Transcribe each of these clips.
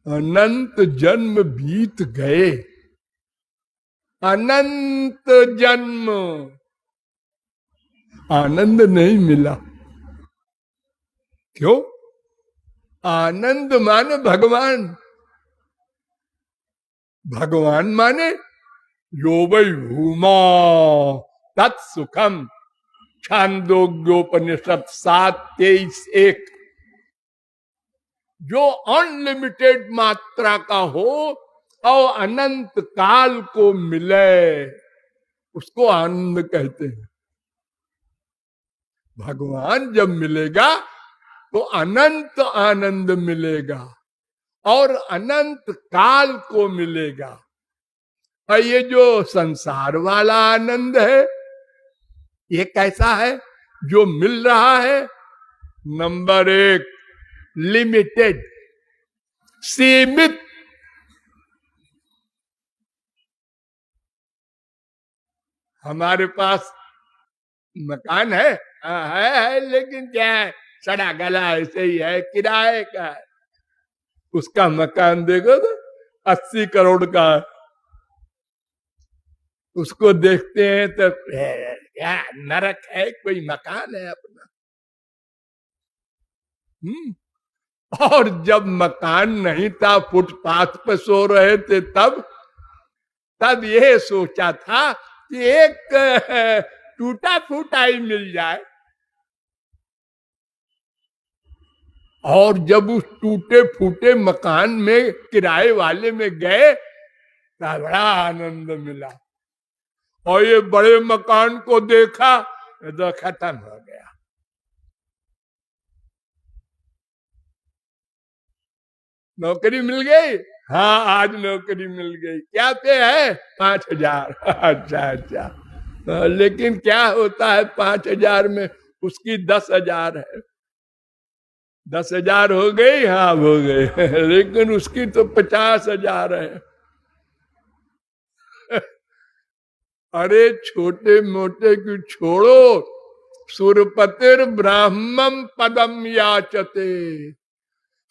अनंत जन्म बीत गए, अनंत जन्म, आनंद नहीं मिला। क्यों? आनंद माने भगवान, भगवान माने यो वै भूमा तत्सुखम, छांदोग्योपनिषद 7:23-1। जो अनलिमिटेड मात्रा का हो और अनंत काल को मिले, उसको आनंद कहते हैं। भगवान जब मिलेगा तो अनंत आनंद मिलेगा और अनंत काल को मिलेगा। और ये जो संसार वाला आनंद है, ये कैसा है? जो मिल रहा है, नंबर 1 लिमिटेड, सीमित। हमारे पास मकान है, है, लेकिन क्या है, सड़ा गला ऐसे ही है, किराए का है। उसका मकान देखो तो 80 करोड़ का है। उसको देखते हैं तो क्या नरक है, कोई मकान है अपना। और जब मकान नहीं था, फुटपाथ पे सो रहे थे, तब ये सोचा था कि एक टूटा फूटा ही मिल जाए। और जब उस टूटे फूटे मकान में, किराए वाले में गए, तो बड़ा आनंद मिला। और ये बड़े मकान को देखा तो खत्म हो गया। नौकरी मिल गई, हाँ आज नौकरी मिल गई। क्या पे है? 5,000। अच्छा, लेकिन क्या होता है 5,000 में? उसकी 10,000 है। 10,000 हो गई, हाँ हो गई, लेकिन उसकी तो 50,000 है। अरे छोटे मोटे की छोड़ो, सुरपतिर ब्राह्मम पदम याचते,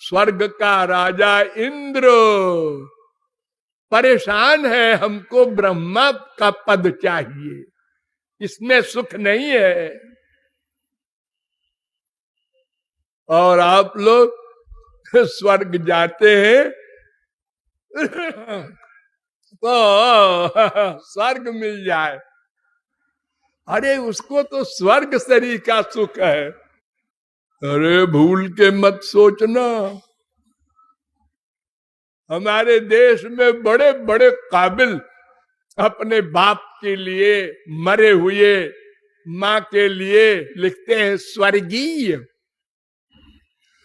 स्वर्ग का राजा इंद्र परेशान है, हमको ब्रह्मा का पद चाहिए, इसमें सुख नहीं है। और आप लोग स्वर्ग जाते हैं तो स्वर्ग मिल जाए, अरे उसको तो स्वर्ग शरीर का सुख है। अरे भूल के मत सोचना, हमारे देश में बड़े बड़े काबिल अपने बाप के लिए, मरे हुए माँ के लिए लिखते हैं स्वर्गीय।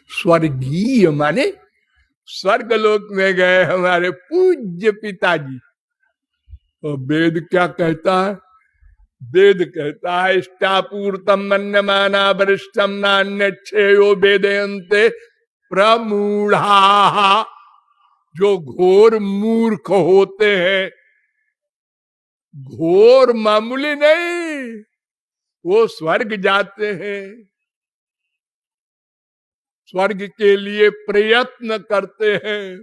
स्वर्गीय माने स्वर्गलोक में गए हमारे पूज्य पिताजी। और वेद क्या कहता है? वेद कहता है इष्टापूर्तम मन्यमाना वरिष्ठम नान्यच्छेयो वेदयन्ते प्रमूढ़ा। जो घोर मूर्ख होते हैं, घोर मामूली नहीं, वो स्वर्ग जाते हैं, स्वर्ग के लिए प्रयत्न करते हैं।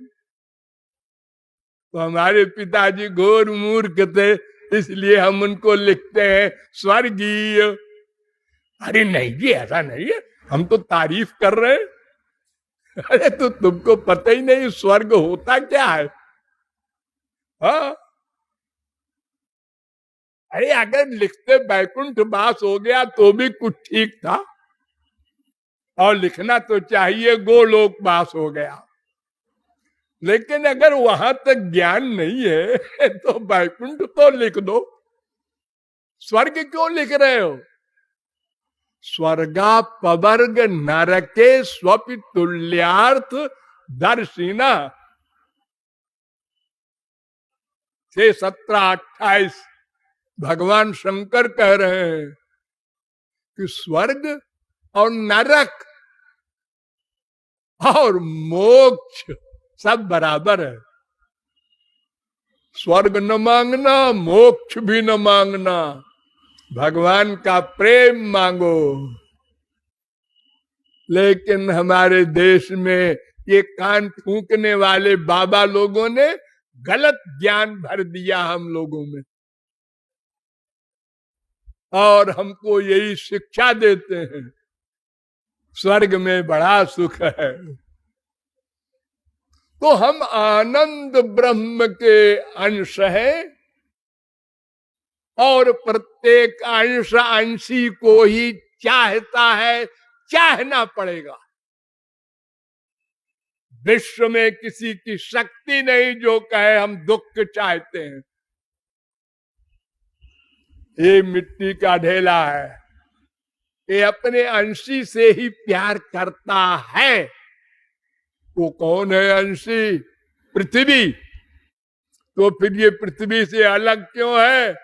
तो हमारे पिताजी घोर मूर्ख थे, इसलिए हम उनको लिखते हैं स्वर्गीय। अरे नहीं जी, ऐसा नहीं है, हम तो तारीफ कर रहे हैं। अरे तो तुमको पता ही नहीं स्वर्ग होता क्या है? हाँ, अरे अगर लिखते बैकुंठ वास हो गया तो भी कुछ ठीक था, और लिखना तो चाहिए गोलोक वास हो गया। लेकिन अगर वहां तक ज्ञान नहीं है तो बैकुंठ तो लिख दो, स्वर्ग क्यों लिख रहे हो? स्वर्गा पवर्ग नरके स्वपि तुल्यार्थ दर्शिना। 6:17-28 भगवान शंकर कह रहे हैं कि स्वर्ग और नरक और मोक्ष सब बराबर है। स्वर्ग न मांगना, मोक्ष भी न मांगना, भगवान का प्रेम मांगो। लेकिन हमारे देश में ये कान फूंकने वाले बाबा लोगों ने गलत ज्ञान भर दिया हम लोगों में, और हमको यही शिक्षा देते हैं स्वर्ग में बड़ा सुख है। तो हम आनंद ब्रह्म के अंश हैं, और प्रत्येक अंश अंशी को ही चाहता है, चाहना पड़ेगा। विश्व में किसी की शक्ति नहीं जो कहे हम दुख चाहते हैं। ये मिट्टी का ढेला है, ये अपने अंशी से ही प्यार करता है। वो कौन है अंशी? पृथ्वी। तो फिर ये पृथ्वी से अलग क्यों है?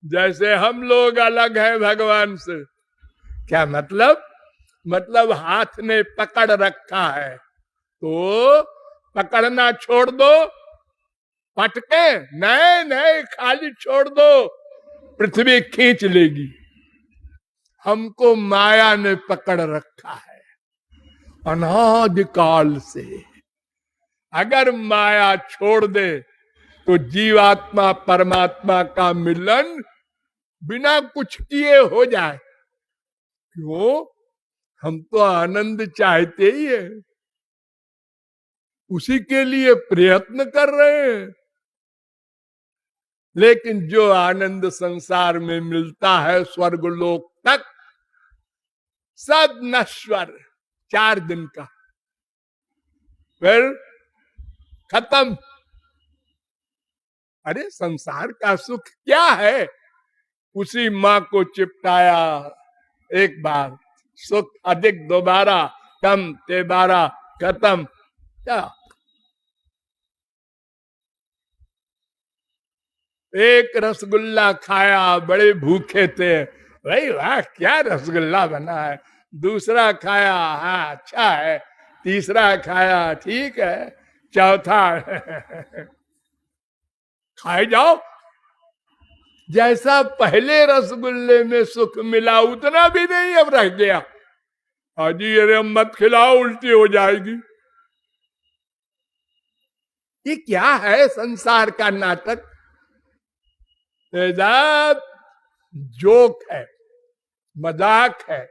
जैसे हम लोग अलग हैं भगवान से। क्या मतलब? मतलब हाथ ने पकड़ रखा है तो पकड़ना छोड़ दो, पटके नहीं नहीं, खाली छोड़ दो, पृथ्वी खींच लेगी। हमको माया ने पकड़ रखा है अनादिकाल से। अगर माया छोड़ दे तो जीवात्मा परमात्मा का मिलन बिना कुछ किए हो जाए। क्यों? हम तो आनंद चाहते ही है, उसी के लिए प्रयत्न कर रहे हैं। लेकिन जो आनंद संसार में मिलता है स्वर्गलोक तक, सब नश्वर, 4 दिन का, फिर खत्म। अरे संसार का सुख क्या है? उसी माँ को चिपटाया एक बार, सुख अधिक दोबारा, कम तेबारा, खत्म। क्या एक रसगुल्ला खाया, बड़े भूखे थे, भाई वाह क्या रसगुल्ला बना है। दूसरा खाया, हाँ अच्छा है। तीसरा खाया, ठीक है। चौथा खाए जाओ। जैसा पहले रसगुल्ले में सुख मिला उतना भी नहीं अब रह गया। हाजी अरे मत खिलाओ, उल्टी हो जाएगी। ये क्या है संसार का नाटक? जोक है, मजाक है।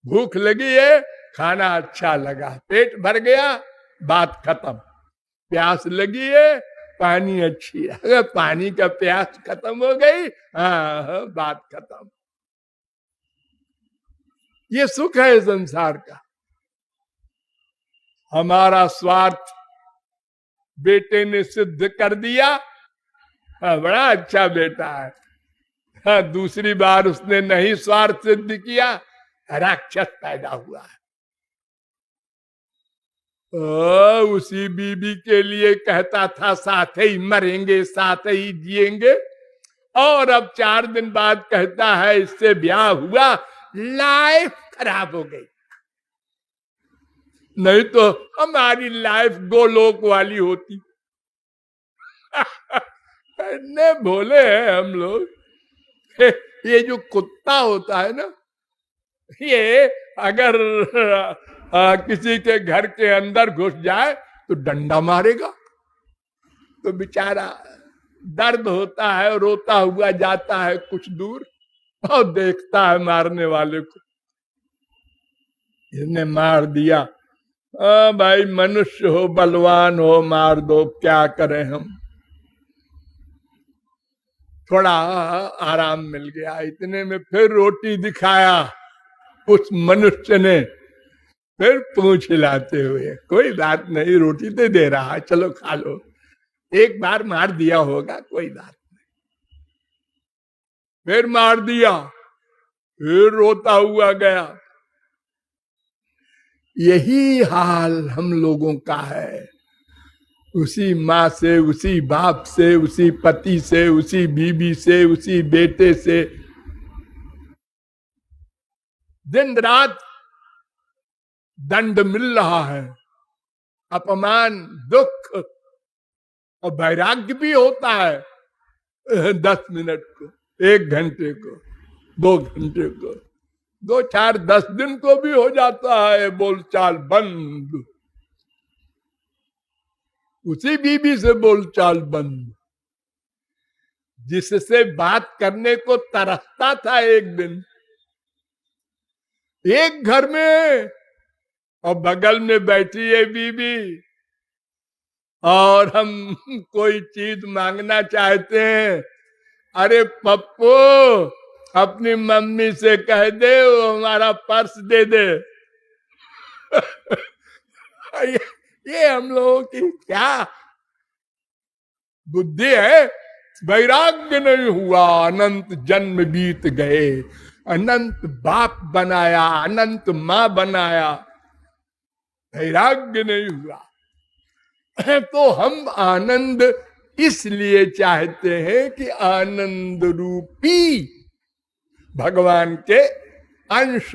भूख लगी है, खाना अच्छा लगा, पेट भर गया, बात खत्म। प्यास लगी है, पानी अच्छी है, अगर पानी का प्यास खत्म हो गई, हाँ बात खत्म। ये सुख है संसार का। हमारा स्वार्थ बेटे ने सिद्ध कर दिया, हाँ बड़ा अच्छा बेटा है। हाँ दूसरी बार उसने नहीं स्वार्थ सिद्ध किया, राक्षस पैदा हुआ है। उसी बीबी के लिए कहता था साथ ही मरेंगे साथ ही जिएंगे, और अब 4 दिन बाद कहता है इससे ब्याह हुआ, लाइफ खराब हो गई। नहीं तो हमारी लाइफ गोलोक वाली होती। ने भोले हैं हम लोग। ये जो कुत्ता होता है ना, ये अगर किसी के घर के अंदर घुस जाए तो डंडा मारेगा, तो बेचारा दर्द होता है, रोता हुआ जाता है कुछ दूर और देखता है मारने वाले को। इसने मार दिया, भाई मनुष्य हो, बलवान हो, मार दो, क्या करें हम। थोड़ा आराम मिल गया, इतने में फिर रोटी दिखाया उस मनुष्य ने, फिर पूंछ हिलाते हुए, कोई बात नहीं रोटी तो दे रहा है, चलो खा लो, एक बार मार दिया होगा कोई बात नहीं। फिर मार दिया, फिर रोता हुआ गया। यही हाल हम लोगों का है। उसी माँ से, उसी बाप से, उसी पति से, उसी बीबी से, उसी बेटे से दिन रात दंड मिल रहा है, अपमान, दुख, और वैराग्य भी होता है 10 मिनट को, 1 घंटे को, 2 घंटे को। 2 4 10 दिन को भी हो जाता है बोलचाल बंद, उसी बीबी से बोलचाल बंद जिससे बात करने को तरसता था एक दिन, एक घर में, और बगल में बैठी है बीबी, और हम कोई चीज मांगना चाहते हैं, अरे पप्पू अपनी मम्मी से कह दे वो हमारा पर्स दे दे। ये हम लोगों की क्या बुद्धि है। वैराग्य नहीं हुआ, अनंत जन्म बीत गए, अनंत बाप बनाया, अनंत मां बनाया, वैराग्य नहीं हुआ। तो हम आनंद इसलिए चाहते हैं कि आनंद रूपी भगवान के अंश